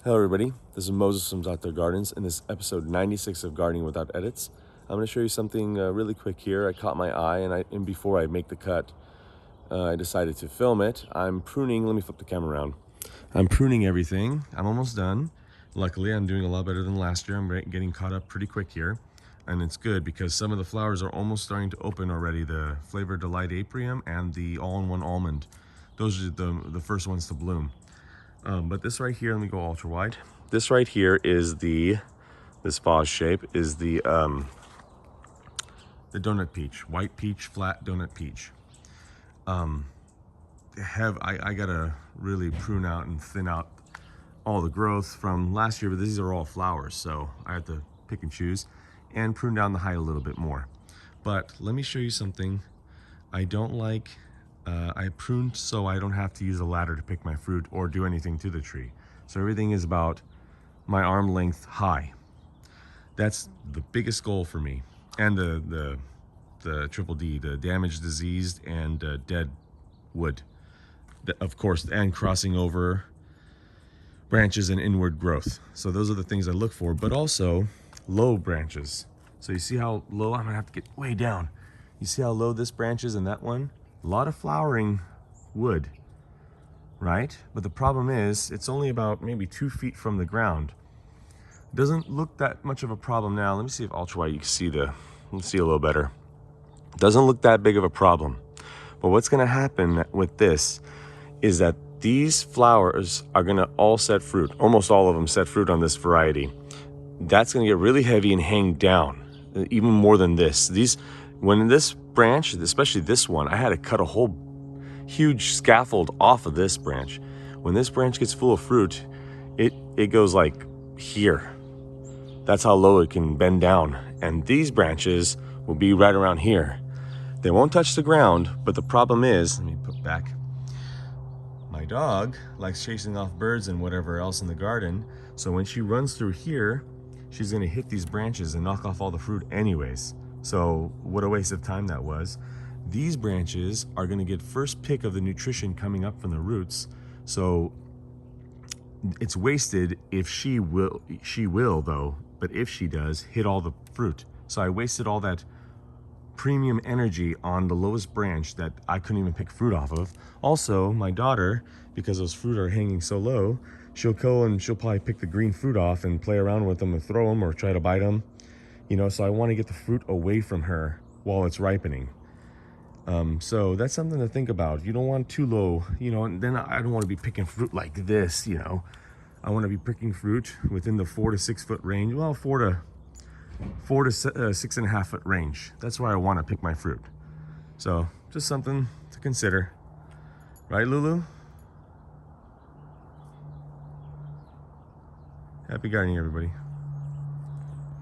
Hello everybody, this is Moses from ZAATARGARDENS, and this is episode 96 of Gardening Without Edits. I'm going to show you something really quick here. I caught my eye, and before I make the cut, I decided to film it. I'm pruning. Let me flip the camera around. I'm pruning everything. I'm almost done. Luckily, I'm doing a lot better than last year. I'm getting caught up pretty quick here, and it's good because some of the flowers are almost starting to open already. The Flavor Delight Aprium and the All-in-One Almond. Those are the first ones to bloom. But this right here, let me go ultra wide. This right here is this vase shape is the donut peach, white peach, flat donut peach. I gotta really prune out and thin out all the growth from last year, but these are all flowers, so I have to pick and choose and prune down the height a little bit more. But let me show you something I don't like. I pruned so I don't have to use a ladder to pick my fruit or do anything to the tree. So everything is about my arm length high. That's the biggest goal for me. And the triple D, the damaged, diseased, and dead wood. Of course, and crossing over branches and inward growth. So those are the things I look for, but also low branches. So you see how low, I'm gonna have to get way down. You see how low this branch is and that one? A lot of flowering wood, right? But the problem is it's only about maybe 2 feet from the ground. It doesn't look that much of a problem now. Let me see if ultra wide you can see a little better. It doesn't look that big of a problem. But what's gonna happen with this is that these flowers are gonna all set fruit. Almost all of them set fruit on this variety. That's gonna get really heavy and hang down, even more than this. When this branch, especially this one, I had to cut a whole huge scaffold off of this branch. When this branch gets full of fruit, it goes like here. That's how low it can bend down. And these branches will be right around here. They won't touch the ground, but the problem is, let me put back. My dog likes chasing off birds and whatever else in the garden. So when she runs through here, she's gonna hit these branches and knock off all the fruit anyways. So what a waste of time that was. These branches are gonna get first pick of the nutrition coming up from the roots. So it's wasted if she will though, but if she does, hit all the fruit. So I wasted all that premium energy on the lowest branch that I couldn't even pick fruit off of. Also, my daughter, because those fruit are hanging so low, she'll go and she'll probably pick the green fruit off and play around with them and throw them or try to bite them. You know, so I want to get the fruit away from her while it's ripening. So that's something to think about. You don't want too low, you know, and then I don't want to be picking fruit like this, you know. I want to be picking fruit within the 4 to 6 foot range. Well, 4 to 6.5 foot range. That's where I want to pick my fruit. So just something to consider. Right, Lulu? Happy gardening, everybody.